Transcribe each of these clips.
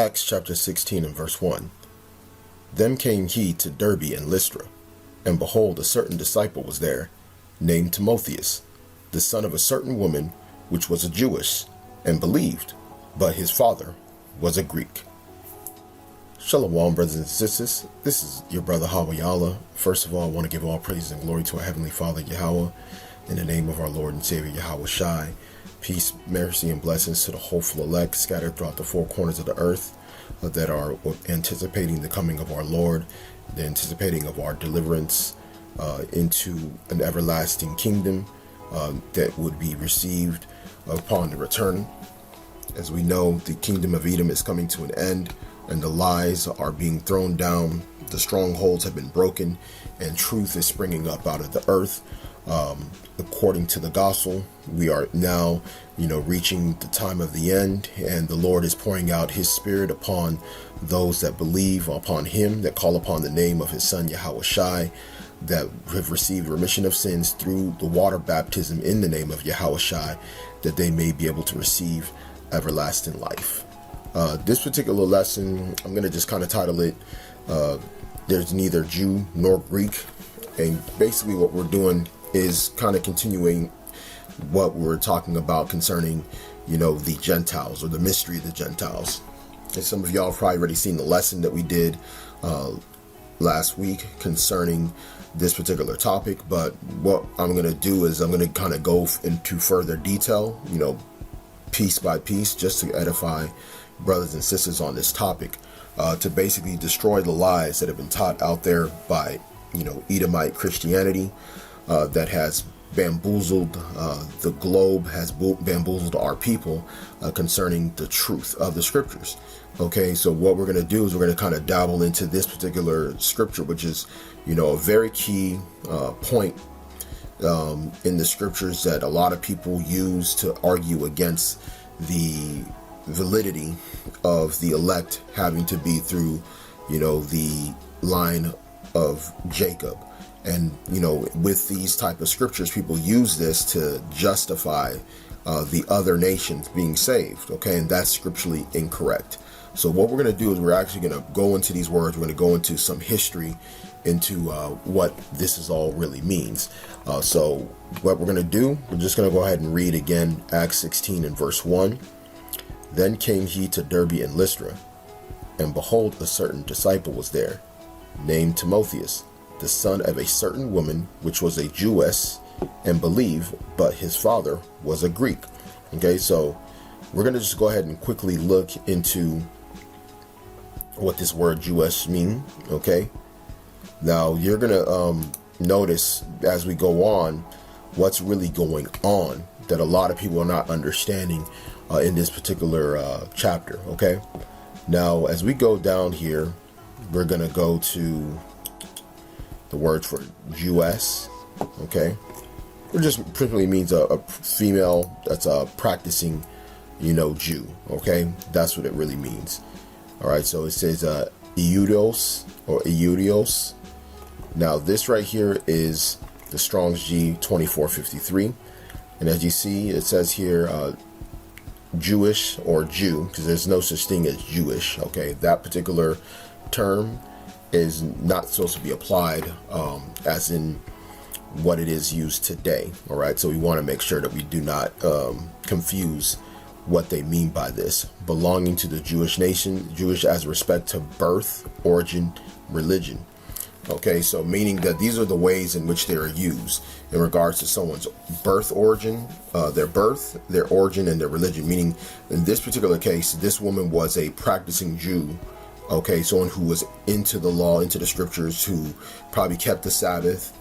Acts chapter 16 and verse 1. Then came he to Derbe and Lystra, and behold, a certain disciple was there, named Timotheus, the son of a certain woman, which was a Jewess, and believed, but his father was a Greek. Shalom, brothers and sisters. This is your brother Hawayala. First of all, I want to give all praise and glory to our Heavenly Father, Yahweh, in the name of our Lord and Savior, Yahawashi. Peace, mercy, and blessings to the hopeful elect scattered throughout the four corners of the earth that are anticipating the coming of our Lord, the anticipating of our deliverance into an everlasting kingdom that would be received upon the return. As we know, the kingdom of Edom is coming to an end, and the lies are being thrown down. The strongholds have been broken, and truth is springing up out of the earth. According to the gospel, we are now, reaching the time of the end, and the Lord is pouring out his spirit upon those that believe upon him, that call upon the name of his son Yahawashi, that have received remission of sins through the water baptism in the name of Yahawashi, that they may be able to receive everlasting life. This particular lesson, I'm going to just kind of title it, There's Neither Jew nor Greek. And basically what we're doing is kind of continuing what we were talking about concerning, the Gentiles, or the mystery of the Gentiles. And some of y'all have probably already seen the lesson that we did last week concerning this particular topic. But what I'm going to do is I'm going to kind of go into further detail, piece by piece, just to edify brothers and sisters on this topic, to basically destroy the lies that have been taught out there by, Edomite Christianity, that has bamboozled the globe, has bamboozled our people concerning the truth of the scriptures. Okay, so what we're going to do is we're going to kind of dabble into this particular scripture, which is, a very key point in the scriptures that a lot of people use to argue against the validity of the elect having to be through, the line of Jacob. And, with these type of scriptures, people use this to justify the other nations being saved. Okay, and that's scripturally incorrect. So what we're going to do is we're actually going to go into these words. We're going to go into some history into what this is all really means. So what we're going to do, we're just going to go ahead and read again Acts 16 and verse 1. Then came he to Derbe and Lystra, and behold, a certain disciple was there, named Timotheus, the son of a certain woman, which was a Jewess, and believed, but his father was a Greek. Okay, so we're going to just go ahead and quickly look into what this word Jewess mean. Okay, now you're going to notice as we go on what's really going on that a lot of people are not understanding in this particular chapter. Okay, now as we go down here, we're going to go to the word for Jewess. Okay, it just principally means a female that's a practicing, Jew. Okay, that's what it really means. All right, so it says Eudios or Eudios. Now this right here is the Strong's G 2453, and as you see, it says here Jewish or Jew, because there's no such thing as Jewish. Okay, that particular term is not supposed to be applied as in what it is used today. All right, so we want to make sure that we do not confuse what they mean by this. Belonging to the Jewish nation, Jewish as respect to birth, origin, religion. Okay, so meaning that these are the ways in which they are used in regards to someone's birth origin, their birth, their origin, and their religion. Meaning in this particular case, this woman was a practicing Jew. Okay, someone who was into the law, into the scriptures, who probably kept the Sabbath,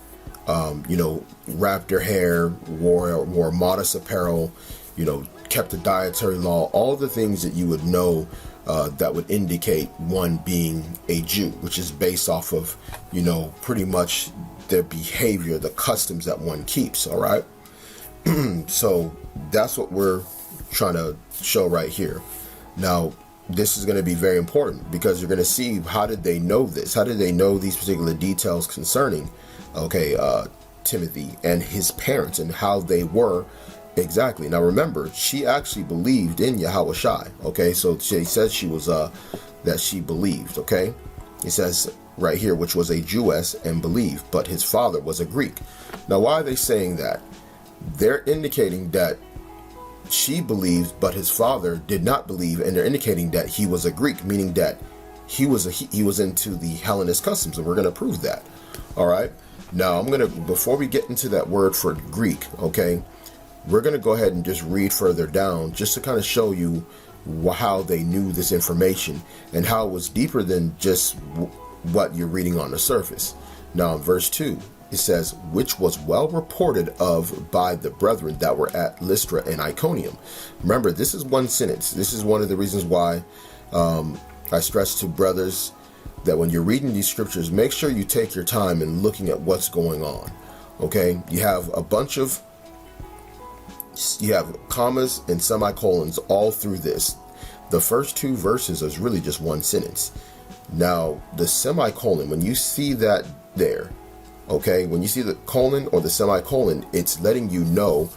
wrapped their hair, wore modest apparel, kept the dietary law, all the things that you would know that would indicate one being a Jew, which is based off of, pretty much their behavior, the customs that one keeps. All right. So that's what we're trying to show right here. Now, this is going to be very important because you're going to see, how did they know this? How did they know these particular details concerning, Timothy and his parents, and how they were Exactly. Now remember, she actually believed in Yahawashi. Okay, so she said she was that she believed. Okay, it says right here, which was a Jewess and believed, but his father was a Greek. Now, why are they saying that? They're indicating that she believed, but his father did not believe, and they're indicating that he was a Greek, meaning that he was into the Hellenist customs, and we're going to prove that. All right. Now, before we get into that word for Greek, okay, we're going to go ahead and just read further down just to kind of show you how they knew this information and how it was deeper than just what you're reading on the surface. Now, in verse 2, it says, which was well reported of by the brethren that were at Lystra and Iconium. Remember, this is one sentence. This is one of the reasons why I stress to brothers that when you're reading these scriptures, make sure you take your time in looking at what's going on. Okay, you have commas and semicolons all through this. The first two verses is really just one sentence. Now, the semicolon, when you see that there, okay, when you see the colon or the semicolon, it's letting you know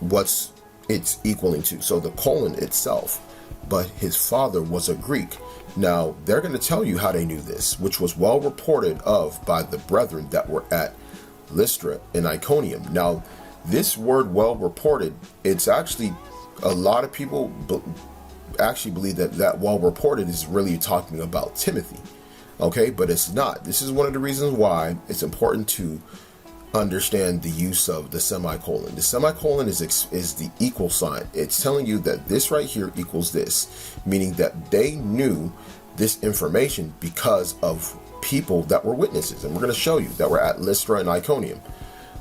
what's it's equaling to. So the colon itself, but his father was a Greek. Now, they're going to tell you how they knew this, which was well reported of by the brethren that were at Lystra and Iconium. Now, this word well reported, it's actually, a lot of people actually believe that well reported is really talking about Timothy. Okay, but it's not. This is one of the reasons why it's important to understand the use of the semicolon. The semicolon is the equal sign. It's telling you that this right here equals this, meaning that they knew this information because of people that were witnesses. And we're going to show you that we're at Lystra and Iconium.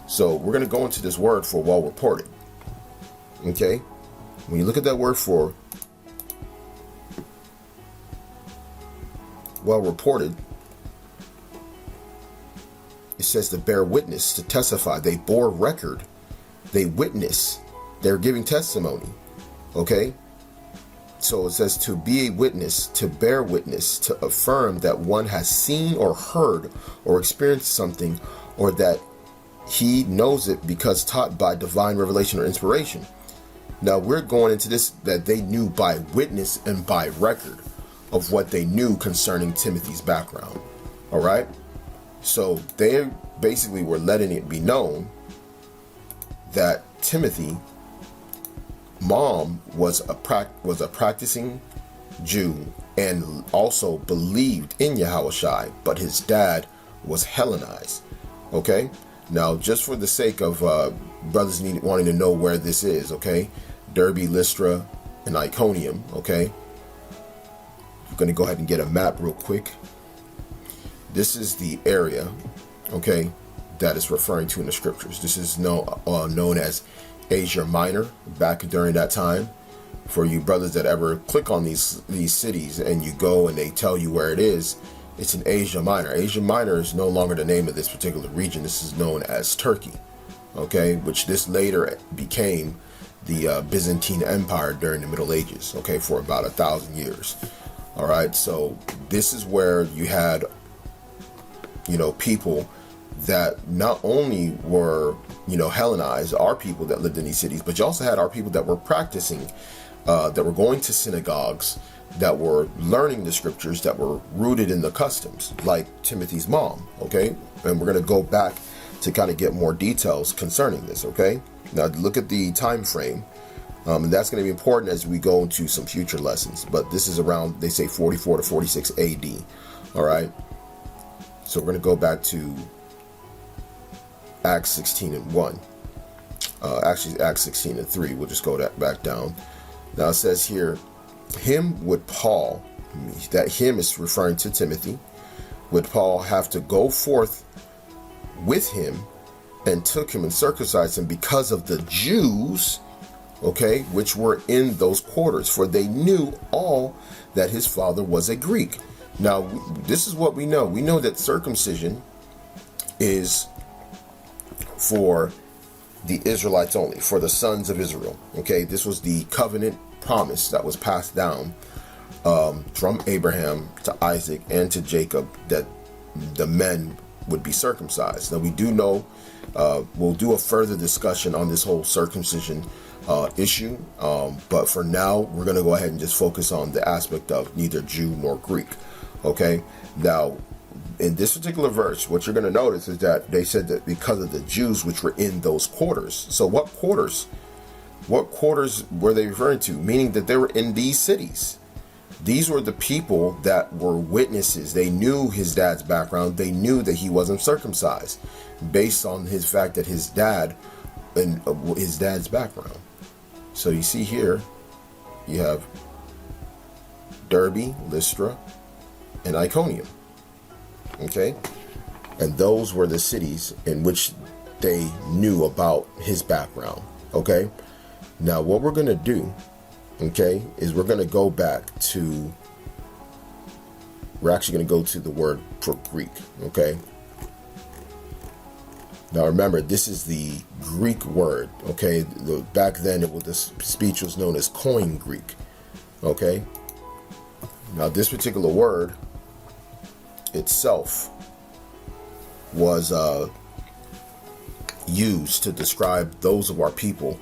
So we're going to go into this word for well reported. Okay, when you look at that word for well reported, it says to bear witness, to testify. They bore record. They witness. They're giving testimony. Okay? So it says to be a witness, to bear witness, to affirm that one has seen or heard or experienced something, or that he knows it because taught by divine revelation or inspiration. Now we're going into this, that they knew by witness and by record of what they knew concerning Timothy's background. All right? So they basically were letting it be known that Timothy, mom was a practicing Jew and also believed in Yahawashi, but his dad was Hellenized. Okay? Now, just for the sake of brothers wanting to know where this is, okay? Derbe, Lystra, and Iconium, okay? I'm going to go ahead and get a map real quick. This is the area, okay, that is referring to in the scriptures. This is known as Asia Minor back during that time. For you brothers that ever click on these cities and you go and they tell you where it is, it's in Asia Minor. Asia Minor is no longer the name of this particular region. This is known as Turkey, okay, which this later became the Byzantine Empire during the Middle Ages, okay, for about 1,000 years. All right, so this is where you had, people that not only were, Hellenized, our people that lived in these cities, but you also had our people that were practicing, that were going to synagogues, that were learning the scriptures, that were rooted in the customs, like Timothy's mom, okay? And we're going to go back to kind of get more details concerning this, okay? Now, look at the time frame, and that's going to be important as we go into some future lessons. But this is around, they say, 44 to 46 AD, all right? So we're going to go back to Acts 16 and 1. Actually, Acts 16 and 3. We'll just go back down. Now it says here, him would Paul, that him is referring to Timothy, would Paul have to go forth with him, and took him and circumcised him because of the Jews, okay, which were in those quarters, for they knew all that his father was a Greek. Now, this is what we know. We know that circumcision is for the Israelites only, for the sons of Israel. Okay, this was the covenant promise that was passed down from Abraham to Isaac and to Jacob, that the men would be circumcised. Now we do know, we'll do a further discussion on this whole circumcision issue, but for now we're going to go ahead and just focus on the aspect of neither Jew nor Greek. Okay, now in this particular verse, what you're going to notice is that they said that because of the Jews which were in those quarters. So what quarters were they referring to? Meaning that they were in these cities. These were the people that were witnesses. They knew his dad's background. They knew that he wasn't circumcised based on his fact that his dad and his dad's background. So you see here, you have Derbe, Lystra, and Iconium. Okay, and those were the cities in which they knew about his background. Okay, now what we're going to do, okay, is we're going to go back to, we're actually going to go to the word for Greek. Okay, now remember, this is the Greek word. Okay, back then this speech was known as Koine Greek. Okay, now this particular word itself was used to describe those of our people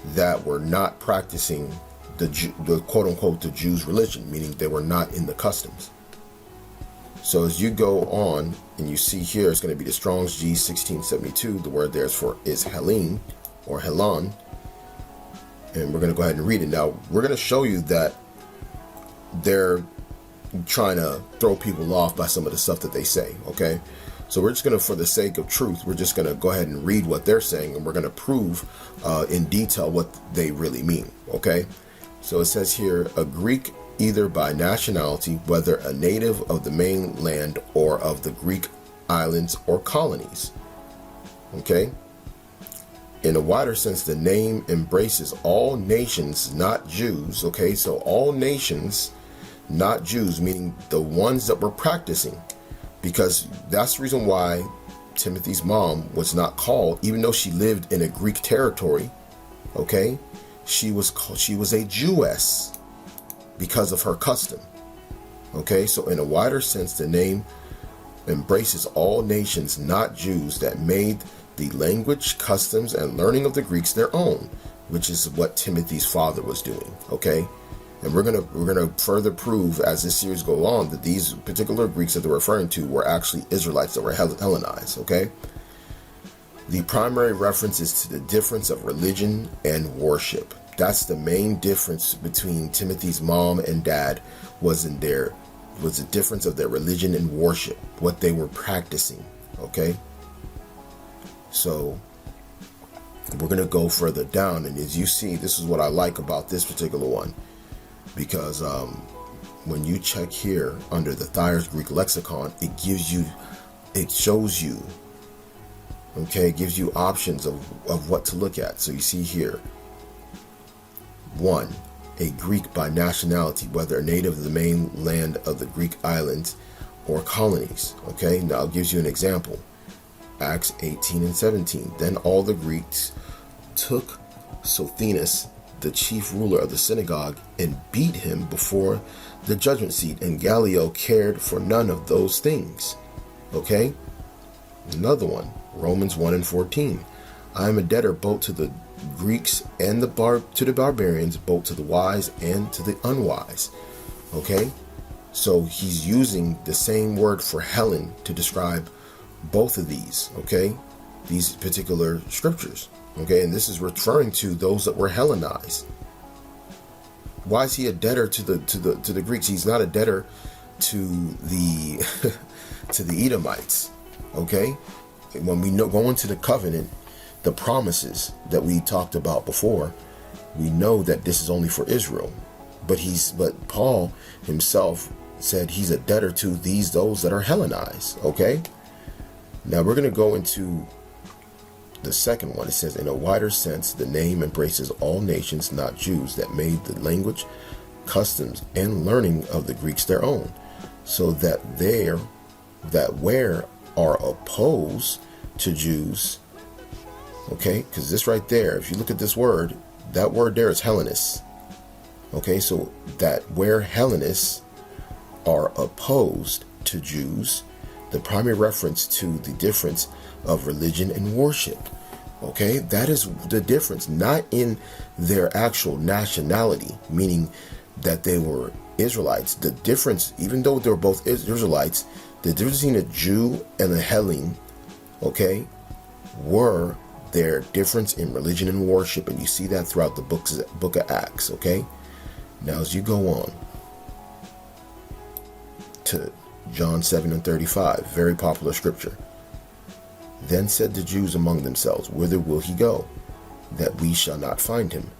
that were not practicing the quote-unquote the Jews' religion, meaning they were not in the customs. So as you go on and you see here, it's going to be the Strong's G 1672. The word there is Helen or Helon, and we're going to go ahead and read it. Now we're going to show you that they're trying to throw people off by some of the stuff that they say. Okay, so we're just going to, for the sake of truth, we're just going to go ahead and read what they're saying, and we're going to prove in detail what they really mean. Okay, so it says here, a Greek either by nationality, whether a native of the mainland or of the Greek islands or colonies. Okay, in a wider sense, the name embraces all nations, not Jews. Okay, so all nations, not Jews, meaning the ones that were practicing, because that's the reason why Timothy's mom was not called, even though she lived in a Greek territory. Okay, she was a Jewess because of her custom. Okay, so in a wider sense, the name embraces all nations, not Jews, that made the language, customs, and learning of the Greeks their own, which is what Timothy's father was doing. Okay, and we're gonna further prove as this series goes on that these particular Greeks that they're referring to were actually Israelites that were Hellenized. Okay, the primary reference is to the difference of religion and worship. That's the main difference between Timothy's mom and dad, was the difference of their religion and worship, what they were practicing. Okay, so we're going to go further down, and as you see, this is what I like about this particular one, because when you check here under the Thayer's Greek Lexicon, it shows you, okay, it gives you options of what to look at. So you see here, 1, a Greek by nationality, whether a native of the mainland of the Greek islands or colonies. Okay, now it gives you an example. Acts 18 and 17. Then all the Greeks took Sosthenes, the chief ruler of the synagogue, and beat him before the judgment seat, and Gallio cared for none of those things. Okay, another one, Romans 1 and 14. I am a debtor both to the Greeks and to the barbarians, both to the wise and to the unwise. Okay, so he's using the same word for Helen to describe both of these, okay, these particular scriptures. Okay, and this is referring to those that were Hellenized. Why is he a debtor to the Greeks? He's not a debtor to the to the Edomites. Okay, when we go into the covenant, the promises that we talked about before, we know that this is only for Israel. But Paul himself said he's a debtor to those that are Hellenized. Okay, now we're going to go into the second one. It says, in a wider sense, the name embraces all nations, not Jews, that made the language, customs, and learning of the Greeks their own, so that where are opposed to Jews. Okay, because this right there, if you look at this word, that word there is Hellenist. Okay, so that where Hellenists are opposed to Jews, the primary reference to the difference of religion and worship. Okay, that is the difference, not in their actual nationality, meaning that they were Israelites. The difference, even though they were both Israelites, the difference between a Jew and a Hellene, okay, were their difference in religion and worship. And you see that throughout the book of Acts, okay? Now, as you go on to John 7:35, very popular scripture. Then said the Jews among themselves, whither will he go, that we shall not find him?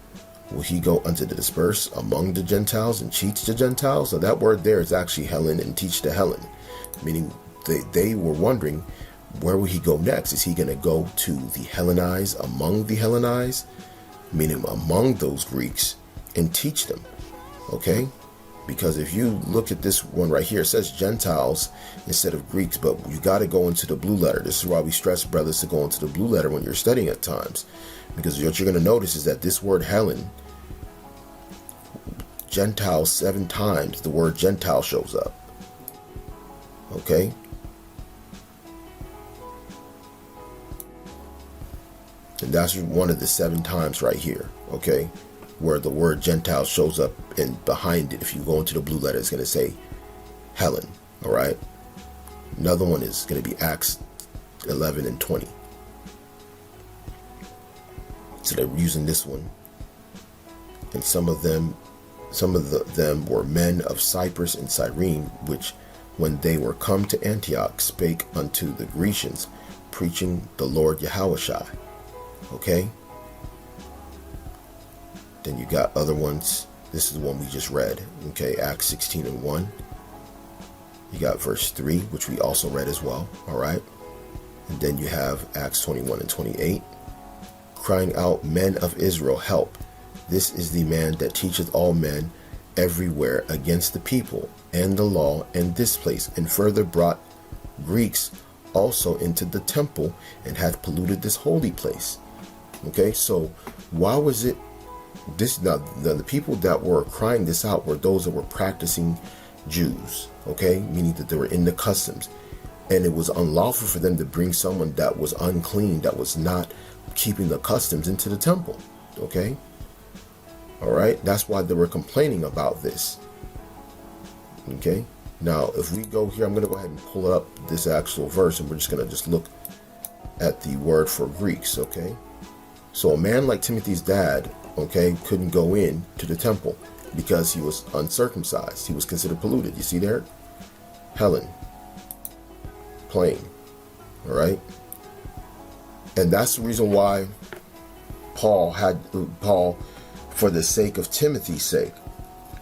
Will he go unto the dispersed among the Gentiles and teach the Gentiles? So that word there is actually Helen, and teach the Helen, meaning they were wondering, where will he go next? Is he going to go to the Hellenized, among the Hellenized, meaning among those Greeks, and teach them? Okay? Because if you look at this one right here, it says Gentiles instead of Greeks, but you got to go into the blue letter. This is why we stress, brothers, to go into the blue letter when you're studying at times. Because what you're going to notice is that this word Helen, Gentile, 7 times, the word Gentile shows up. Okay? And that's one of the 7 times right here, okay, where the word Gentile shows up, and behind it, if you go into the blue letter, it's going to say Helen, all right? Another one is going to be Acts 11 and 20. So they're using this one. And some of them were men of Cyprus and Cyrene, which when they were come to Antioch spake unto the Grecians, preaching the Lord Yahawashi. Okay? Then you got other ones. This is the one we just read. Okay, Acts 16 and 1. You got verse 3, which we also read as well. All right? And then you have Acts 21 and 28. Crying out, men of Israel, help. This is the man that teacheth all men everywhere against the people and the law and this place, and further brought Greeks also into the temple, and hath polluted this holy place. Okay, so why was it this? Now, the people that were crying this out were those that were practicing Jews, okay, meaning that they were in the customs, and it was unlawful for them to bring someone that was unclean, that was not keeping the customs, into the temple. Okay, all right, that's why they were complaining about this. Okay, now if we go here, I'm going to go ahead and pull up this actual verse, and we're just going to just look at the word for Greeks. Okay, so a man like Timothy's dad, okay, couldn't go in to the temple because he was uncircumcised. He was considered polluted. You see there? Helen. Plain. All right. And that's the reason why Paul, for the sake of Timothy's sake,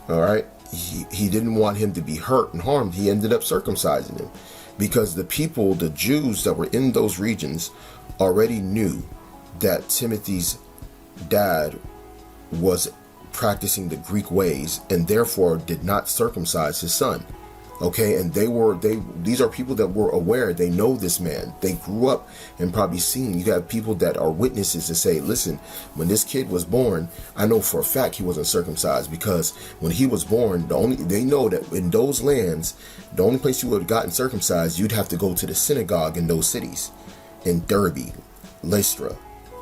all right, he didn't want him to be hurt and harmed. He ended up circumcising him because the people, the Jews that were in those regions, already knew that Timothy's dad was practicing the Greek ways, and therefore did not circumcise his son. Okay, and these are people that were aware. They know this man. They grew up and probably seen. You have people that are witnesses to say, listen, when this kid was born, I know for a fact he wasn't circumcised, because when he was born, they know that in those lands, the only place you would have gotten circumcised, you'd have to go to the synagogue in those cities, in Derbe, Lystra,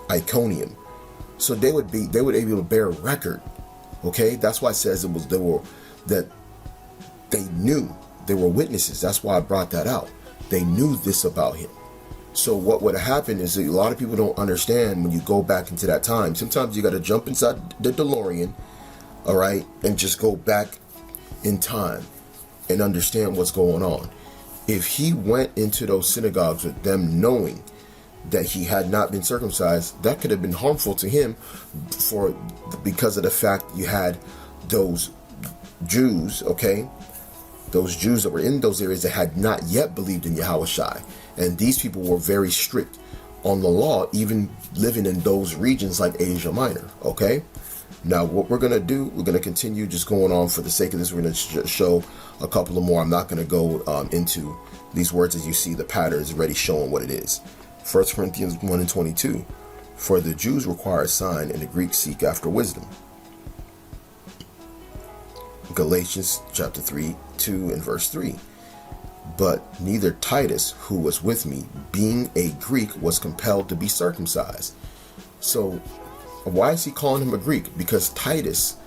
Iconium. So they would be able to bear record. Okay, that's why it says they knew. They were witnesses. That's why I brought that out. They knew this about him. So what would have happened is that a lot of people don't understand when you go back into that time. Sometimes you got to jump inside the DeLorean, all right, and just go back in time and understand what's going on. If he went into those synagogues with them knowing that he had not been circumcised, that could have been harmful to him because of the fact you had those Jews, okay, those Jews that were in those areas that had not yet believed in Yahawashi. And these people were very strict on the law, even living in those regions like Asia Minor. Okay, now what we're going to do, we're going to continue just going on. For the sake of this, we're going to show a couple of more. I'm not going to go into these words. As you see, the pattern is already showing what it is. 1 Corinthians 1 and 22. For the Jews require a sign, and the Greeks seek after wisdom. Galatians chapter 3, 2 and verse 3. But neither Titus, who was with me, being a Greek, was compelled to be circumcised. So why is he calling him a Greek? Because Titus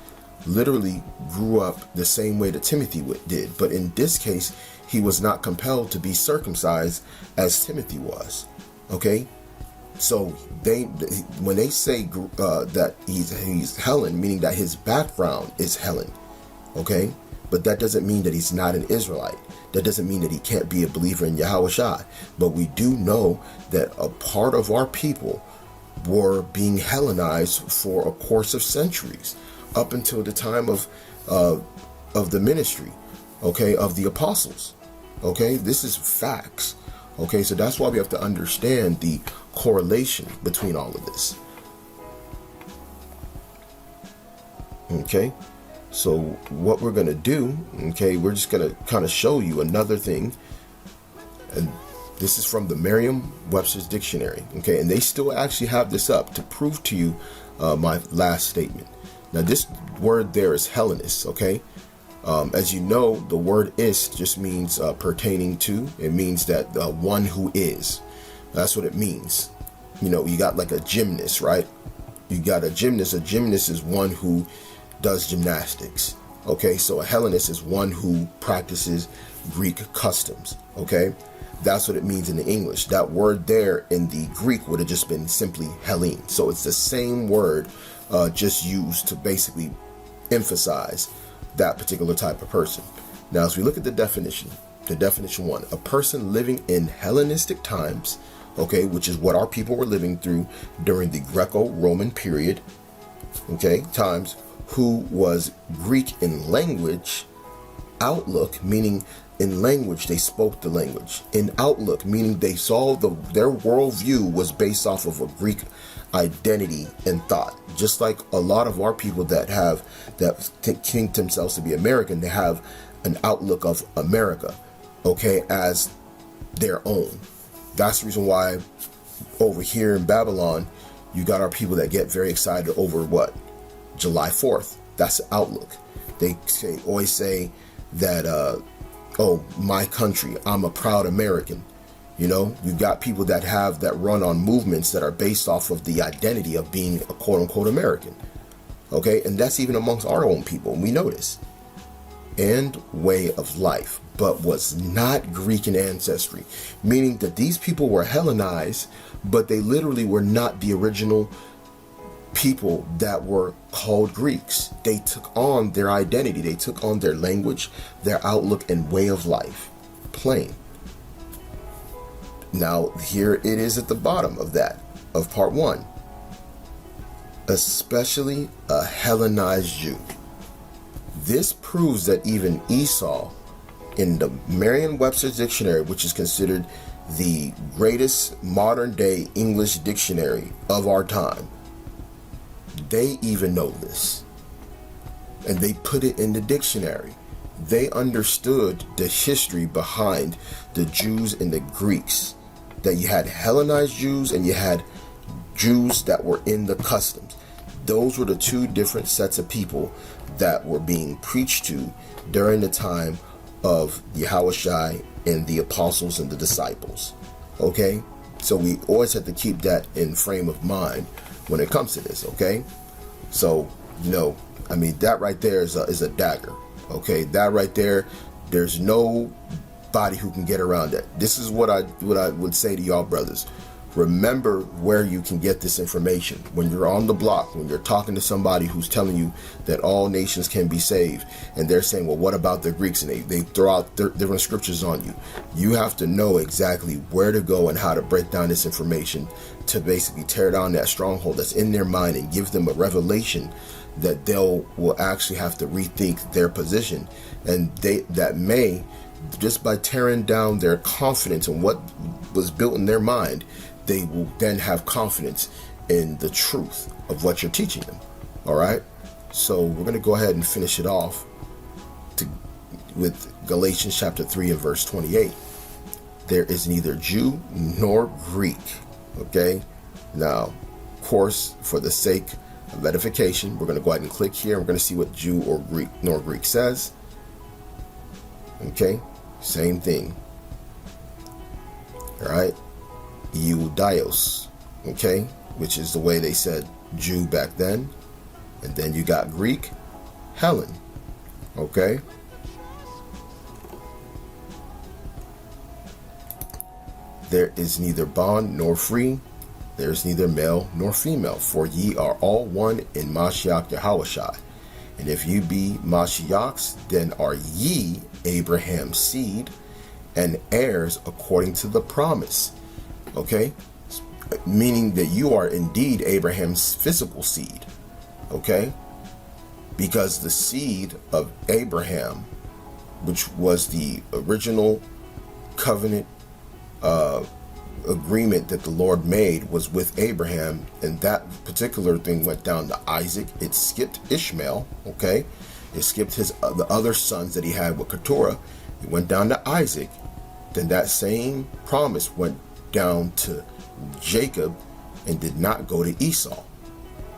literally grew up the same way that Timothy did. But in this case, he was not compelled to be circumcised as Timothy was. Okay? So when they say that he's Hellen, meaning that his background is Hellen. Okay? But that doesn't mean that he's not an Israelite. That doesn't mean that he can't be a believer in Yahawashi. But we do know that a part of our people were being Hellenized for a course of centuries, up until the time of the ministry, okay, of the apostles. Okay, this is facts. Okay, so that's why we have to understand the correlation between all of this. Okay, so what we're going to do, okay, we're just going to kind of show you another thing. And this is from the Merriam-Webster's dictionary. Okay, and they still actually have this up to prove to you my last statement. Now, this word there is Hellenist, okay? As you know, the word ist just means pertaining to. It means that one who is. That's what it means. You know, you got like a gymnast, right? You got a gymnast. A gymnast is one who does gymnastics. Okay, so a Hellenist is one who practices Greek customs. Okay, that's what it means in the English. That word there in the Greek would have just been simply Hellene. So it's the same word, just used to basically emphasize that particular type of person. Now, as we look at the definition 1, a person living in Hellenistic times, okay, which is what our people were living through during the Greco-Roman period, okay, times, who was Greek in language, outlook, meaning in language they spoke the language, in outlook, meaning they saw their worldview was based off of a Greek identity and thought. Just like a lot of our people that think themselves to be American, they have an outlook of America, okay, as their own. That's the reason why over here in Babylon, you got our people that get very excited over what? July 4th. That's the outlook. They always say that, oh, my country, I'm a proud American. You know, you got people that run on movements that are based off of the identity of being a quote unquote American. Okay, and that's even amongst our own people. We know this. And way of life, but was not Greek in ancestry, meaning that these people were Hellenized, but they literally were not the original people that were called Greeks. They took on their identity, they took on their language, their outlook, and way of life. Plain. Now, here it is at the bottom of that, of part 1. Especially a Hellenized Jew. This proves that even Esau, in the Merriam-Webster's dictionary, which is considered the greatest modern day English dictionary of our time, they even know this. And they put it in the dictionary. They understood the history behind the Jews and the Greeks. That you had Hellenized Jews and you had Jews that were in the customs. Those were the two different sets of people that were being preached to during the time of Yahawashi and the apostles and the disciples. Okay? So we always have to keep that in frame of mind when it comes to this. Okay? So, you know, I mean, that right there is a dagger. Okay? That right there, there's no body who can get around that. This is what I would say to y'all brothers. Remember where you can get this information. When you're on the block, when you're talking to somebody who's telling you that all nations can be saved, and they're saying, well, what about the Greeks? And they throw out different scriptures on you. You have to know exactly where to go and how to break down this information to basically tear down that stronghold that's in their mind and give them a revelation that will actually have to rethink their position. And that may, just by tearing down their confidence in what was built in their mind, they will then have confidence in the truth of what you're teaching them. All right. So we're going to go ahead and finish it off with Galatians chapter 3 and verse 28. There is neither Jew nor Greek. Okay. Now, of course, for the sake of edification, we're going to go ahead and click here. We're going to see what Jew or Greek nor Greek says. Okay. Same thing. All right, Iudaios, okay, which is the way they said Jew back then. And then you got Greek, Helen, okay. There is neither bond nor free, there is neither male nor female, for ye are all one in Mashiach Yahawashi. And if you be Mashiachs, then are ye Abraham's seed and heirs according to the promise. Okay? Meaning that you are indeed Abraham's physical seed. Okay? Because the seed of Abraham, which was the original covenant agreement that the Lord made, was with Abraham, and that particular thing went down to Isaac. It skipped Ishmael, okay? It skipped his the other sons that he had with Keturah. It went down to Isaac. Then that same promise went down to Jacob and did not go to Esau,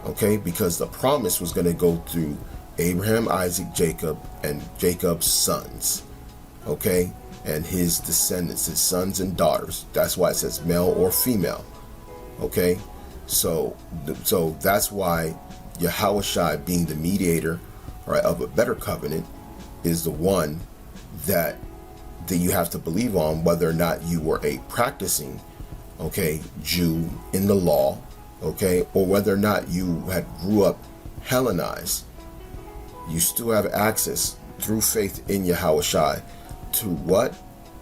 okay? Because the promise was going to go through Abraham, Isaac, Jacob, and Jacob's sons, okay? And his descendants, his sons and daughters. That's why it says male or female. Okay, so that's why Yahawashi, being the mediator, right, of a better covenant, is the one that you have to believe on, whether or not you were a practicing, okay, Jew in the law, okay, or whether or not you had grew up Hellenized. You still have access through faith in Yahawashi to what?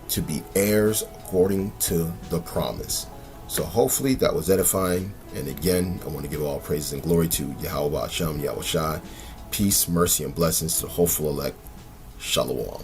To be heirs according to the promise. So hopefully that was edifying. And again, I want to give all praises and glory to Yahweh Hashem Yahawashi. Peace, mercy, and blessings to the hopeful elect. Shalom.